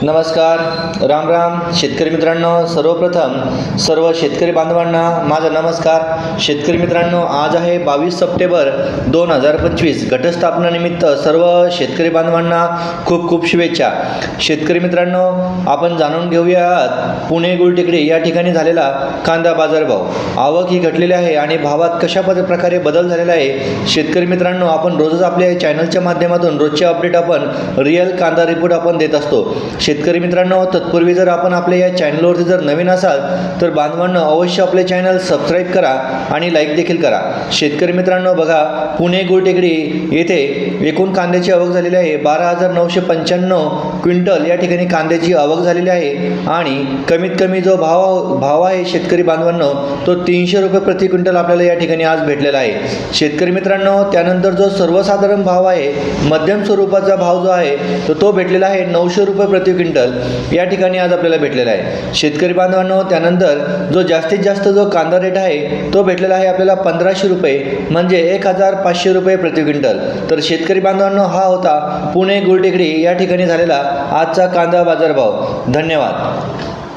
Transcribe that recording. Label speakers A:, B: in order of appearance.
A: नमस्कार, राम राम शेतकरी मित्रांनो. सर्वप्रथम सर्व शेतकरी बांधवांना माझा नमस्कार. शेतकरी मित्रांनो, आज आहे 22 सप्टेंबर 2025. घटस्थापनेनिमित्त सर्व शेतकरी बांधवांना खूप खूप शुभेच्छा. शेतकरी मित्रांनो, आपण जाणून घेऊयात पुणे गुलटेकडी या ठिकाणी झालेला कांदा बाजारभाव. आवक ही घटलेली आहे आणि भावात कशा प्रकारे बदल झालेला आहे. शेतकरी मित्रांनो, आपण रोजच आपल्या चॅनलच्या माध्यमातून रोजचे अपडेट आपण रिअल कांदा रिपोर्ट आपण देत असतो. शेतकरी मित्रांनो, तत्पूर्वी जर आपण आपल्या या चॅनलवरती जर नवीन असाल तर बांधवांनो अवश्य आपले चॅनल सबस्क्राईब करा आणि लाईक देखील करा. शेतकरी मित्रांनो, बघा, पुणे गुलटेकडी येथे एकूण कांद्याची आवक झालेली आहे 12,995 क्विंटल या ठिकाणी कांद्याची आवक झालेली आहे आणि कमीत कमी जो भाव आहे शेतकरी बांधवांनो तो 300 रुपये प्रति क्विंटल आपल्याला या ठिकाणी आज भेटलेला आहे. शेतकरी मित्रांनो, त्यानंतर जो सर्वसाधारण भाव आहे, मध्यम स्वरूपाचा भाव जो आहे तो भेटलेला आहे 900 रुपये प्रति क्विंटल या ठिकाणी आज आपल्याला भेटलेला आहे. शेतकरी बांधवांनो, त्यानंतर जो जास्तीत जास्त जो कांदा रेट आहे तो भेटलेला आहे आपल्याला 1500 रुपये म्हणजे 1500 रुपये प्रति क्विंटल. तर शेतकरी बांधवांनो, हा होता पुणे गुलटेकडी या ठिकाणी झालेला आजचा कांदा बाजारभाव. धन्यवाद.